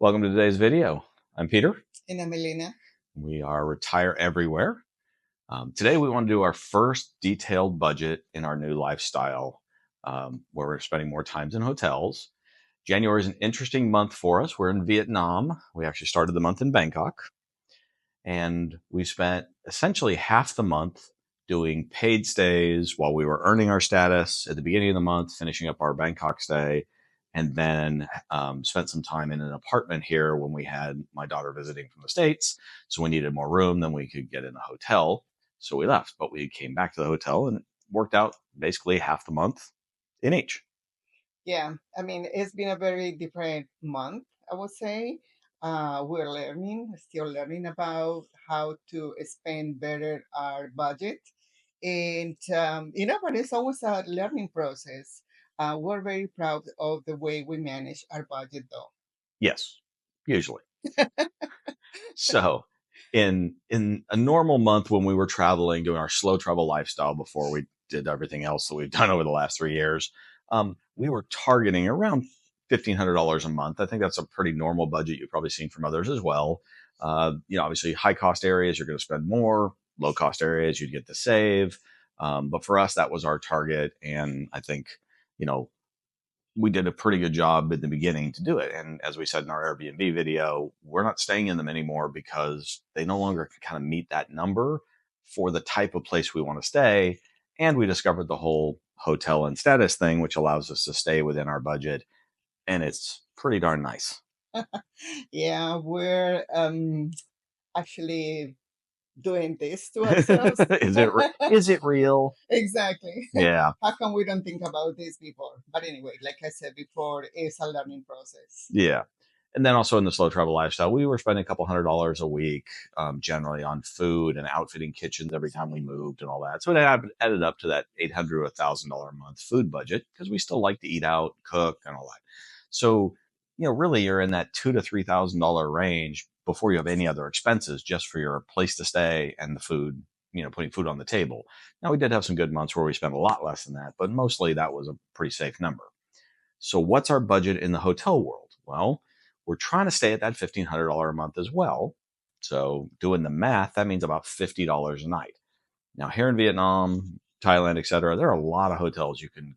Welcome to today's video. I'm Peter. And Amelina. We are Retire Everywhere. Today we want to do our first detailed budget in our new lifestyle, where we're spending more times in hotels. January is an interesting month for us. We're in Vietnam. We actually started the month in Bangkok, and we spent essentially half the month doing paid stays while we were earning our status at the beginning of the month, finishing up our Bangkok stay, and then spent some time in an apartment here when we had my daughter visiting from the States. So we needed more room than we could get in a hotel. So we left, but we came back to the hotel and it worked out basically half the month in each. Yeah, I mean, it's been a very different month, I would say. We're still learning about how to spend better our budget. But it's always a learning process. We're very proud of the way we manage our budget, though. Yes, usually. So in a normal month when we were traveling, doing our slow travel lifestyle before we did everything else that we've done over the last 3 years, we were targeting around $1,500 a month. I think that's a pretty normal budget. You've probably seen from others as well. Obviously high cost areas, you're going to spend more. Low cost areas, you'd get to save. But for us, that was our target. And I think, you know, we did a pretty good job at the beginning to do it. And as we said in our Airbnb video, we're not staying in them anymore because they no longer kind of meet that number for the type of place we want to stay. And we discovered the whole hotel and status thing, which allows us to stay within our budget. And it's pretty darn nice. Yeah, we're actually doing this to ourselves. Is it real? Exactly. Yeah. How come we don't think about this before? But anyway, like I said before, it's a learning process. Yeah. And then also in the slow travel lifestyle, we were spending a couple $100 a week, generally on food and outfitting kitchens every time we moved and all that. So it added up to that $800 to $1,000 a month food budget because we still like to eat out, cook, and all that. So, really you're in that $2,000 to $3,000 range before you have any other expenses, just for your place to stay and the food, putting food on the table. Now, we did have some good months where we spent a lot less than that, but mostly that was a pretty safe number. So what's our budget in the hotel world? Well, we're trying to stay at that $1,500 a month as well. So doing the math, that means about $50 a night. Now here in Vietnam, Thailand, etc., there are a lot of hotels you can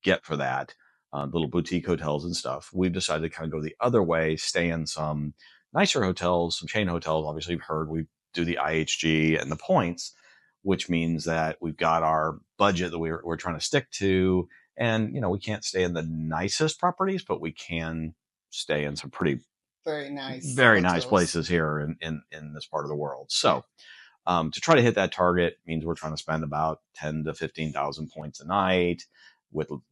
get for that, little boutique hotels and stuff. We've decided to kind of go the other way, stay in some nicer hotels, some chain hotels. Obviously, you've heard we do the IHG and the points, which means that we've got our budget that we're trying to stick to. And, we can't stay in the nicest properties, but we can stay in some pretty very nice places here in this part of the world. So to try to hit that target means we're trying to spend about 10 to 15,000 points a night.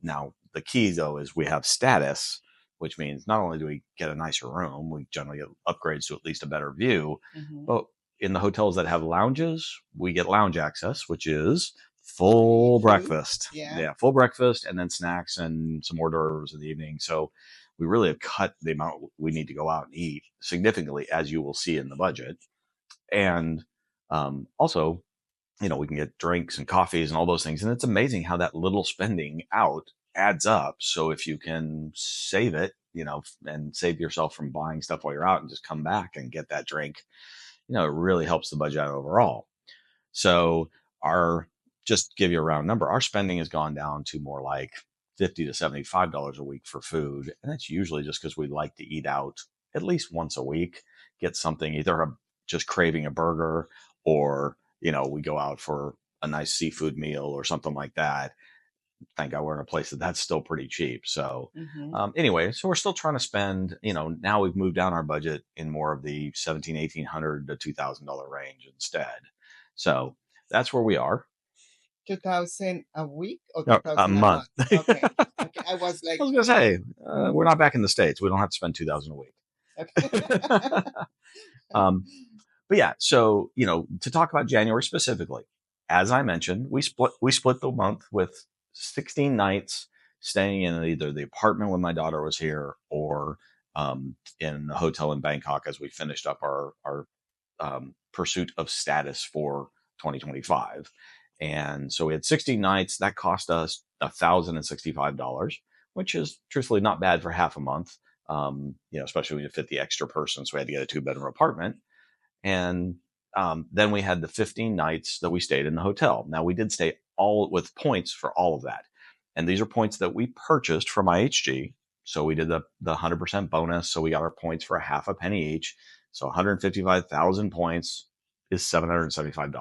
Now the key though is we have status, which means not only do we get a nicer room, we generally get upgrades to at least a better view, but in the hotels that have lounges, we get lounge access, which is full breakfast. Yeah, full breakfast and then snacks and some hors d'oeuvres in the evening. So we really have cut the amount we need to go out and eat significantly, as you will see in the budget. And also, we can get drinks and coffees and all those things. And it's amazing how that little spending out adds up. So if you can save it, and save yourself from buying stuff while you're out and just come back and get that drink, it really helps the budget out overall. So just to give you a round number, our spending has gone down to more like $50 to $75 a week for food. And that's usually just because we like to eat out at least once a week, get something, either just craving a burger, or, we go out for a nice seafood meal or something like that. Thank God we're in a place that's still pretty cheap. So anyway, so we're still trying to spend, now we've moved down our budget in more of the $1,700, $1,800 to $2,000 range instead. So that's where we are. 2,000 a week or 2,000 a month? Okay. I was going to say, we're not back in the States. We don't have to spend 2,000 a week. Okay. But yeah, so, to talk about January specifically, as I mentioned, we split the month with 16 nights staying in either the apartment when my daughter was here, or in the hotel in Bangkok as we finished up our pursuit of status for 2025. And so we had 16 nights. That cost us $1,065, which is truthfully not bad for half a month. Especially when you fit the extra person. So we had to get a 2-bedroom apartment. And then we had the 15 nights that we stayed in the hotel. Now, we did stay all with points for all of that. And these are points that we purchased from IHG. So we did the 100% bonus. So we got our points for a half a penny each. So 155,000 points is $775.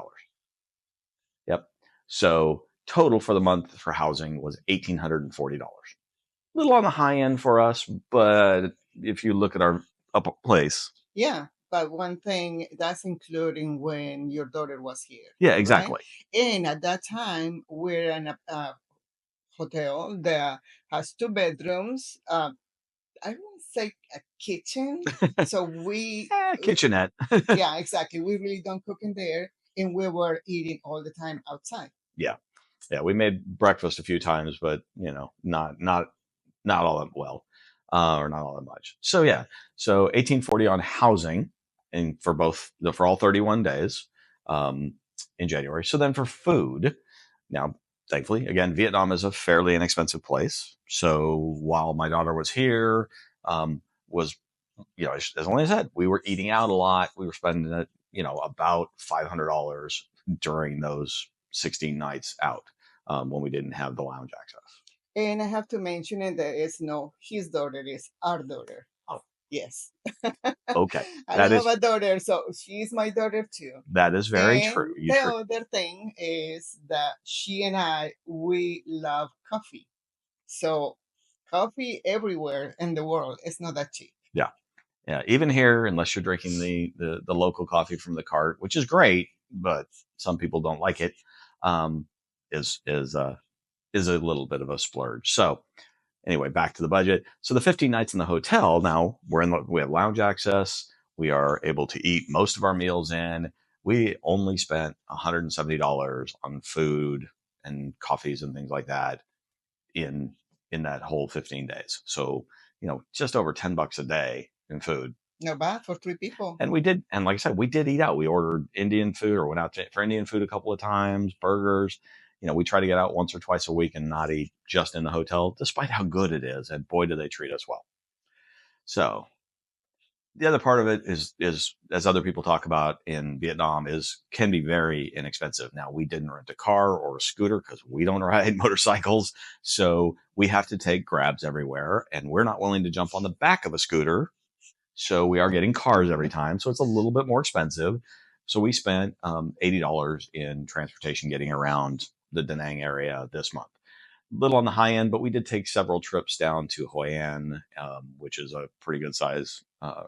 Yep. So total for the month for housing was $1,840. A little on the high end for us, but if you look at our up place, Yeah, but one thing that's including when your daughter was here. yeah, right? exactly. And at that time, we're in a hotel that has 2 bedrooms. I won't say a kitchen. So we, Kitchenette. yeah, exactly. We really don't cook in there, and we were eating all the time outside. Yeah. Yeah. We made breakfast a few times, but not all that well, or not all that much. So yeah. So 1840 on housing and for all 31 days, in January. So then for food, now, thankfully, again, Vietnam is a fairly inexpensive place. So while my daughter was here, was as only as I said, we were eating out a lot. We were spending about $500 during those 16 nights out, when we didn't have the lounge access. And I have to mention it that it's no his daughter, is our daughter. Oh, yes. Okay, I that have is a daughter, so she's my daughter too. that is very And true. the other thing is that she and I, we love coffee. So coffee everywhere in the world is not that cheap. Yeah. Yeah, even here, unless you're drinking the local coffee from the cart, which is great, but some people don't like it, is a little bit of a splurge. So anyway, back to the budget. So the 15 nights in the hotel. Now we have lounge access. We are able to eat most of our meals in. We only spent $170 on food and coffees and things like that in that whole 15 days. So just over $10 a day in food. Not bad for 3 people. And we did, and like I said, we did eat out. We ordered Indian food or went out for Indian food a couple of times, burgers. We try to get out once or twice a week and not eat just in the hotel, despite how good it is. And boy, do they treat us well. So the other part of it is as other people talk about in Vietnam, can be very inexpensive. Now, we didn't rent a car or a scooter because we don't ride motorcycles. So we have to take grabs everywhere, and we're not willing to jump on the back of a scooter. So we are getting cars every time. So it's a little bit more expensive. So we spent $80 in transportation getting around the Da Nang area this month. Little on the high end, but we did take several trips down to Hoi An, which is a pretty good size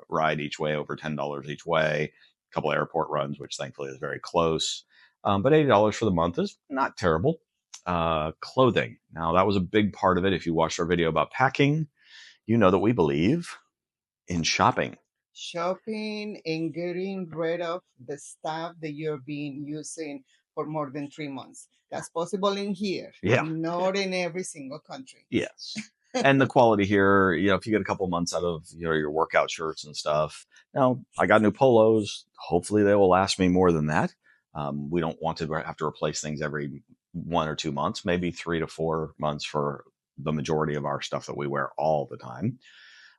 ride each way, over $10 each way. A couple airport runs, which thankfully is very close. But $80 for the month is not terrible. Clothing. Now, that was a big part of it. If you watched our video about packing, you know that we believe in shopping. Shopping and getting rid of the stuff that you're being using for more than 3 months. That's possible in here. Yeah. Not in every single country. Yes. And the quality here, if you get a couple months out of your workout shirts and stuff. Now, I got new polos. Hopefully, they will last me more than that. We don't want to have to replace things every 1 or 2 months, maybe 3 to 4 months for the majority of our stuff that we wear all the time.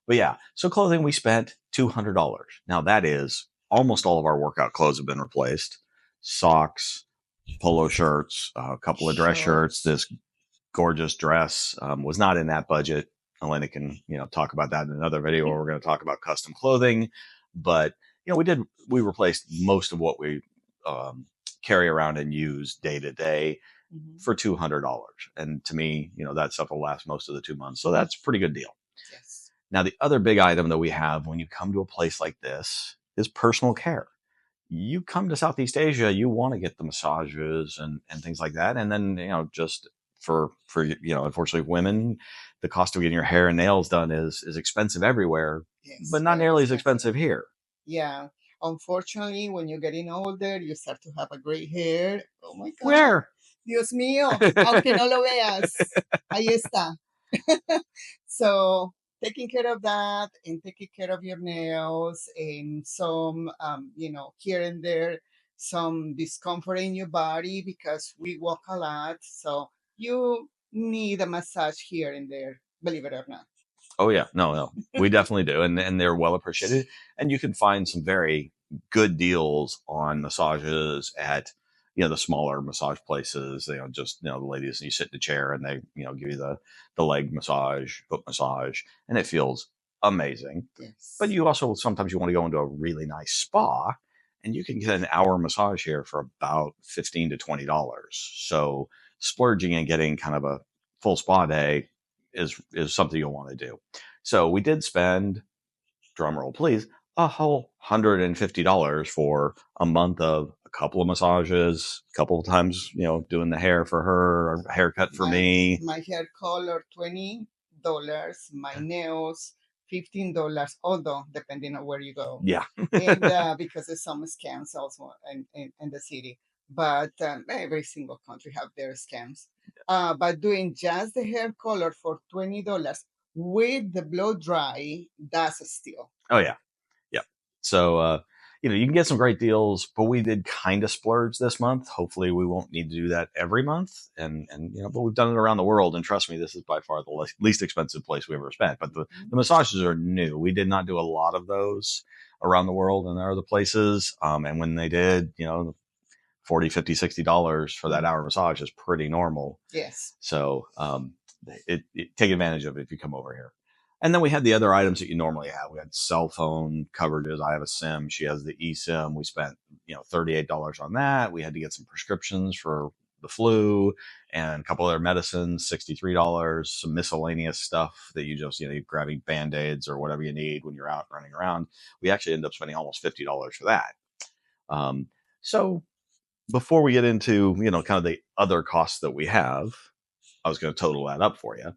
But yeah, so clothing, we spent $200. Now, that is almost all of our workout clothes have been replaced. Socks, polo shirts, a couple of dress shirts. This gorgeous dress was not in that budget. Elena can talk about that in another video where we're going to talk about custom clothing. But we replaced most of what we carry around and use day to day for $200. And to me, that stuff will last most of the 2 months. So that's a pretty good deal. Yes. Now, the other big item that we have when you come to a place like this is personal care. You come to Southeast Asia, you want to get the massages and things like that. And then, just for unfortunately women, the cost of getting your hair and nails done is expensive everywhere, Yes, but not nearly as expensive here. Yeah. Unfortunately, when you're getting older, you start to have a gray hair. Oh my God. Where? Dios mío, aunque no lo veas. Ahí está. So taking care of that and taking care of your nails and some, here and there, some discomfort in your body because we walk a lot. So you need a massage here and there, believe it or not. Oh yeah, no, we definitely do, and they're well appreciated. And you can find some very good deals on massages at the smaller massage places. Just the ladies, you sit in the chair and they give you the leg massage, foot massage, and it feels amazing. But Yes. you also sometimes you want to go into a really nice spa, and you can get an hour massage here for about $15 to $20. So splurging and getting kind of a full spa day is something you'll want to do. So we did spend, drum roll please, a whole $150 for a month of a couple of massages, a couple of times, doing the hair for her, a haircut for me. My hair color $20, my nails $15, although depending on where you go. Yeah. And because there's some scams also in the city. But every single country have their scams. But doing just the hair color for $20 with the blow dry, that's a steal. Oh yeah. Yeah. So you can get some great deals, but we did kind of splurge this month. Hopefully we won't need to do that every month. And but we've done it around the world, and trust me, this is by far the least expensive place we ever spent. But the massages are new. We did not do a lot of those around the world and other places. And when they did, 40, 50, $60 for that hour massage is pretty normal. Yes. So take advantage of it if you come over here. And then we had the other items that you normally have. We had cell phone coverages. I have a SIM. She has the eSIM. We spent $38 on that. We had to get some prescriptions for the flu and a couple other medicines, $63. Some miscellaneous stuff that you just you're grabbing band-aids or whatever you need when you're out running around. We actually ended up spending almost $50 for that. So before we get into kind of the other costs that we have, I was going to total that up for you.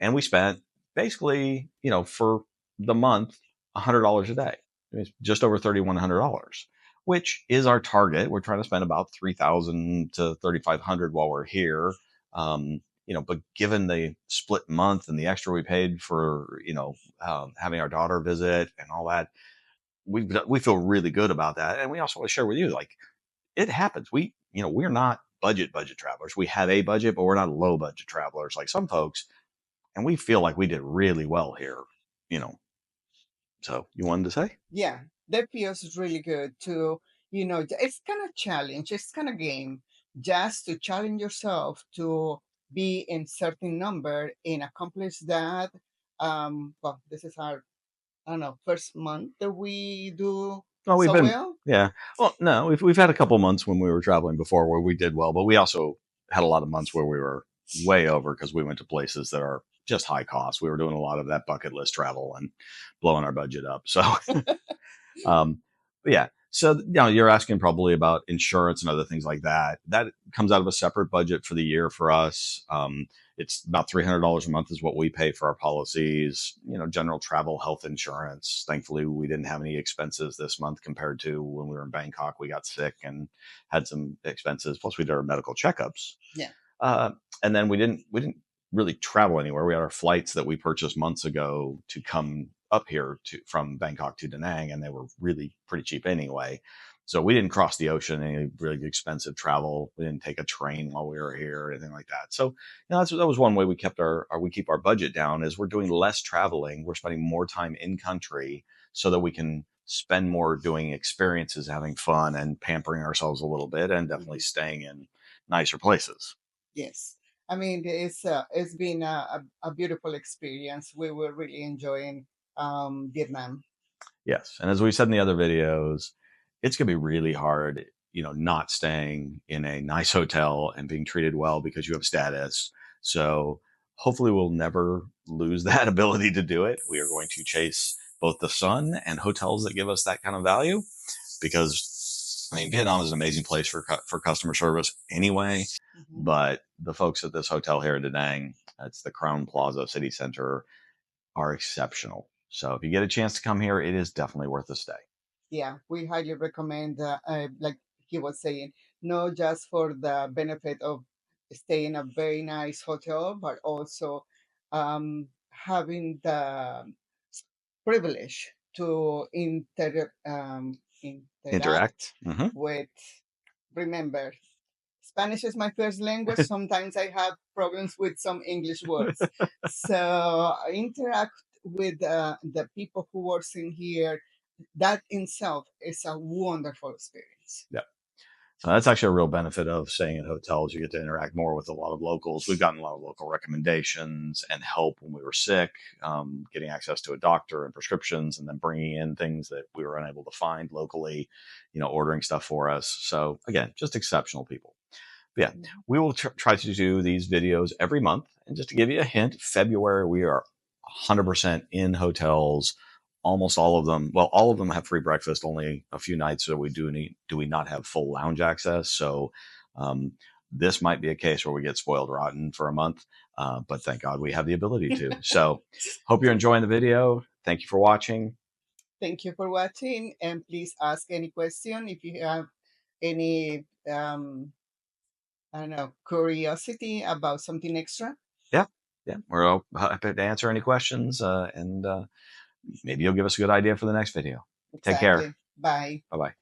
And we spent basically, for the month, $100 a day. It's just over $3,100, which is our target. We're trying to spend about $3,000 to $3,500 while we're here. But given the split month and the extra we paid for, having our daughter visit and all that, we feel really good about that. And we also want to share with you, like, it happens. We're not budget travelers. We have a budget, but we're not low budget travelers like some folks. And we feel like we did really well here, you know. So you wanted to say? Yeah, that feels really good to, it's kind of challenge, it's kind of game, just to challenge yourself to be in certain number and accomplish that. Well, this is our, I don't know, first month that we do Oh, we've so been, well. yeah. Well, no, we've had a couple months when we were traveling before where we did well, but we also had a lot of months where we were way over because we went to places that are just high cost. We were doing a lot of that bucket list travel and blowing our budget up. So Um, but yeah, so you're asking probably about insurance and other things like that. That comes out of a separate budget for the year for us. It's about $300 a month is what we pay for our policies. General travel health insurance. Thankfully, we didn't have any expenses this month compared to when we were in Bangkok. We got sick and had some expenses. Plus, we did our medical checkups. Yeah. Uh, and then we didn't really travel anywhere. We had our flights that we purchased months ago to come up here from Bangkok to Da Nang, and they were really pretty cheap anyway. So we didn't cross the ocean, any really expensive travel. We didn't take a train while we were here or anything like that. So that was one way we kept we keep our budget down is we're doing less traveling. We're spending more time in country so that we can spend more doing experiences, having fun and pampering ourselves a little bit, and definitely staying in nicer places. Yes. I mean, it's been a beautiful experience. We were really enjoying Vietnam. Yes. And as we said in the other videos, it's going to be really hard, not staying in a nice hotel and being treated well because you have status. So hopefully we'll never lose that ability to do it. We are going to chase both the sun and hotels that give us that kind of value because, I mean, Vietnam is an amazing place for customer service anyway. Mm-hmm. But the folks at this hotel here in Da Nang, it's the Crown Plaza City Center, are exceptional. So if you get a chance to come here, it is definitely worth a stay. Yeah, we highly recommend, like he was saying, not just for the benefit of staying in a very nice hotel, but also having the privilege to interact Interact. Mm-hmm. with, remember, Spanish is my first language. Sometimes I have problems with some English words. So interact with the people who works in here. That in itself is a wonderful experience. Yeah. So that's actually a real benefit of staying in hotels. You get to interact more with a lot of locals. We've gotten a lot of local recommendations and help when we were sick, getting access to a doctor and prescriptions, and then bringing in things that we were unable to find locally, ordering stuff for us. So again, just exceptional people. But yeah, we will try to do these videos every month. And just to give you a hint, February, we are 100% in hotels. Almost all of them, well, all of them have free breakfast. Only a few nights do we not have full lounge access. So this might be a case where we get spoiled rotten for a month, but thank God we have the ability to. So hope you're enjoying the video. Thank you for watching. Thank you for watching, and please ask any question if you have any I don't know, curiosity about something extra. Yeah, we're happy to answer any questions, and maybe you'll give us a good idea for the next video. Exactly. Take care. Bye. Bye-bye.